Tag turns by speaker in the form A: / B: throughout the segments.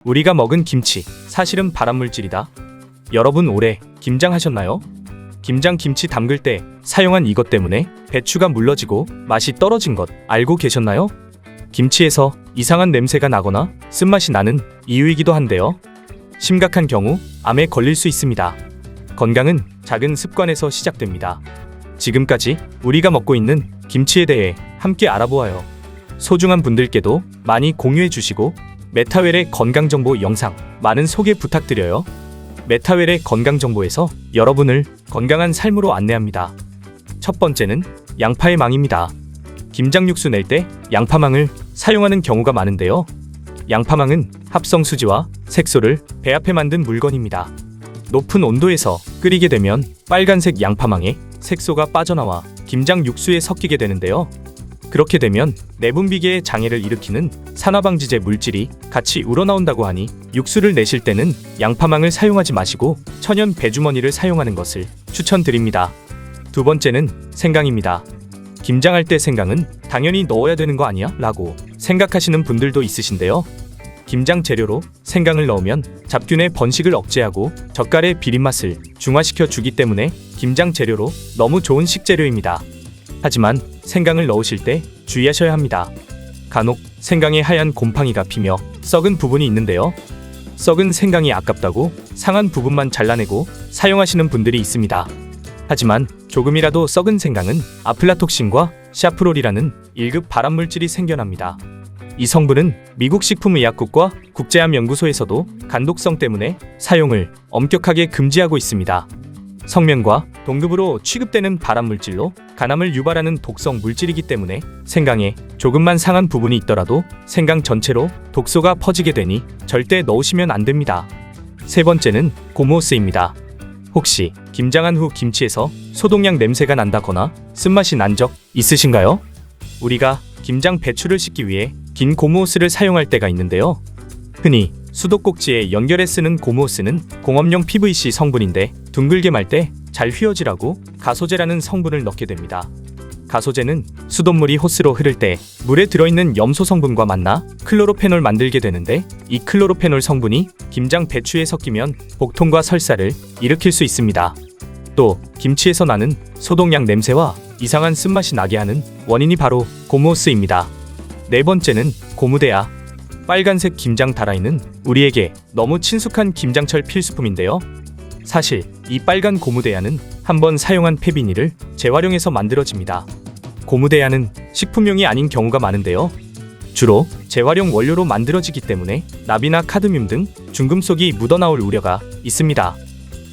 A: 우리가 먹은 김치, 사실은 발암물질이다. 여러분 올해 김장하셨나요? 김장 김치 담글 때 사용한 이것 때문에 배추가 물러지고 맛이 떨어진 것 알고 계셨나요? 김치에서 이상한 냄새가 나거나 쓴맛이 나는 이유이기도 한데요. 심각한 경우 암에 걸릴 수 있습니다. 건강은 작은 습관에서 시작됩니다. 지금까지 우리가 먹고 있는 김치에 대해 함께 알아보아요. 소중한 분들께도 많이 공유해 주시고 메타웰의 건강정보 영상 많은 소개 부탁드려요. 메타웰의 건강정보에서 여러분을 건강한 삶으로 안내합니다. 첫 번째는 양파의 망입니다. 김장 육수 낼 때 양파망을 사용하는 경우가 많은데요. 양파망은 합성수지와 색소를 배합해 만든 물건입니다. 높은 온도에서 끓이게 되면 빨간색 양파망에 색소가 빠져나와 김장 육수에 섞이게 되는데요. 그렇게 되면 내분비계에 장애를 일으키는 산화방지제 물질이 같이 우러나온다고 하니 육수를 내실 때는 양파망을 사용하지 마시고 천연 배주머니를 사용하는 것을 추천드립니다. 두 번째는 생강입니다. 김장할 때 생강은 당연히 넣어야 되는 거 아니야? 라고 생각하시는 분들도 있으신데요. 김장 재료로 생강을 넣으면 잡균의 번식을 억제하고 젓갈의 비린맛을 중화시켜 주기 때문에 김장 재료로 너무 좋은 식재료입니다. 하지만 생강을 넣으실 때 주의하셔야 합니다. 간혹 생강에 하얀 곰팡이가 피며 썩은 부분이 있는데요. 썩은 생강이 아깝다고 상한 부분만 잘라내고 사용하시는 분들이 있습니다. 하지만 조금이라도 썩은 생강은 아플라톡신과 샤프롤이라는 1급 발암물질이 생겨납니다. 이 성분은 미국 식품의약국과 국제암연구소에서도 간독성 때문에 사용을 엄격하게 금지하고 있습니다. 성면과 동급으로 취급되는 발암물질로 간암을 유발하는 독성 물질이기 때문에 생강에 조금만 상한 부분이 있더라도 생강 전체로 독소가 퍼지게 되니 절대 넣으시면 안 됩니다. 세 번째는 고무호스입니다. 혹시 김장한 후 김치에서 소독약 냄새가 난다거나 쓴맛이 난 적 있으신가요? 우리가 김장 배추를 씻기 위해 긴 고무호스를 사용할 때가 있는데요. 흔히 수도꼭지에 연결해 쓰는 고무호스는 공업용 PVC 성분인데 둥글게 말 때 잘 휘어지라고 가소제라는 성분을 넣게 됩니다. 가소제는 수돗물이 호스로 흐를 때 물에 들어있는 염소 성분과 만나 클로로페놀 만들게 되는데 이 클로로페놀 성분이 김장 배추에 섞이면 복통과 설사를 일으킬 수 있습니다. 또 김치에서 나는 소독약 냄새와 이상한 쓴맛이 나게 하는 원인이 바로 고무호스입니다. 네 번째는 고무대야. 빨간색 김장 다라이는 우리에게 너무 친숙한 김장철 필수품인데요. 사실 이 빨간 고무대야는 한번 사용한 폐비닐을 재활용해서 만들어집니다. 고무대야는 식품용이 아닌 경우가 많은데요. 주로 재활용 원료로 만들어지기 때문에 납이나 카드뮴 등 중금속이 묻어나올 우려가 있습니다.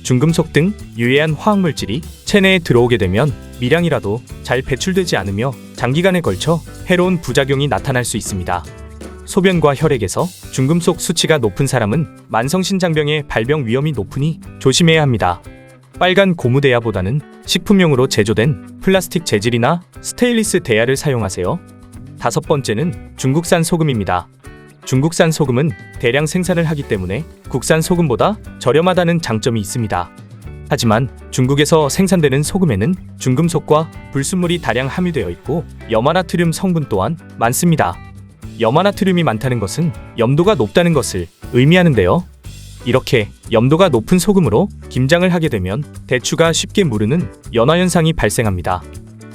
A: 중금속 등 유해한 화학물질이 체내에 들어오게 되면 미량이라도 잘 배출되지 않으며 장기간에 걸쳐 해로운 부작용이 나타날 수 있습니다. 소변과 혈액에서 중금속 수치가 높은 사람은 만성신장병의 발병 위험이 높으니 조심해야 합니다. 빨간 고무대야보다는 식품용으로 제조된 플라스틱 재질이나 스테인리스 대야를 사용하세요. 다섯 번째는 중국산 소금입니다. 중국산 소금은 대량 생산을 하기 때문에 국산 소금보다 저렴하다는 장점이 있습니다. 하지만 중국에서 생산되는 소금에는 중금속과 불순물이 다량 함유되어 있고 염화나트륨 성분 또한 많습니다. 염화나트륨이 많다는 것은 염도가 높다는 것을 의미하는데요. 이렇게 염도가 높은 소금으로 김장을 하게 되면 대추가 쉽게 무르는 연화현상이 발생합니다.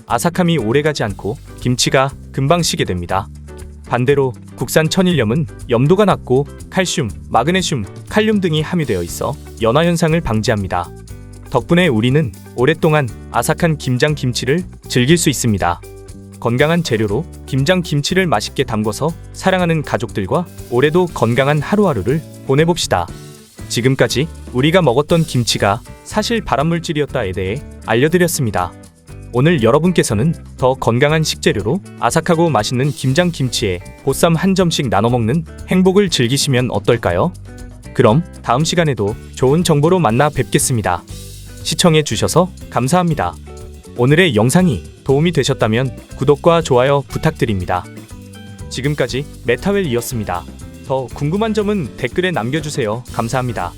A: 아삭함이 오래가지 않고 김치가 금방 식게 됩니다. 반대로 국산 천일염은 염도가 낮고 칼슘, 마그네슘, 칼륨 등이 함유되어 있어 연화현상을 방지합니다. 덕분에 우리는 오랫동안 아삭한 김장 김치를 즐길 수 있습니다. 건강한 재료로 김장 김치를 맛있게 담궈서 사랑하는 가족들과 올해도 건강한 하루하루를 보내봅시다. 지금까지 우리가 먹었던 김치가 사실 발암물질이었다에 대해 알려드렸습니다. 오늘 여러분께서는 더 건강한 식재료로 아삭하고 맛있는 김장 김치에 보쌈 한 점씩 나눠 먹는 행복을 즐기시면 어떨까요? 그럼 다음 시간에도 좋은 정보로 만나 뵙겠습니다. 시청해 주셔서 감사합니다. 오늘의 영상이 도움이 되셨다면 구독과 좋아요 부탁드립니다. 지금까지 메타웰이었습니다. 더 궁금한 점은 댓글에 남겨주세요. 감사합니다.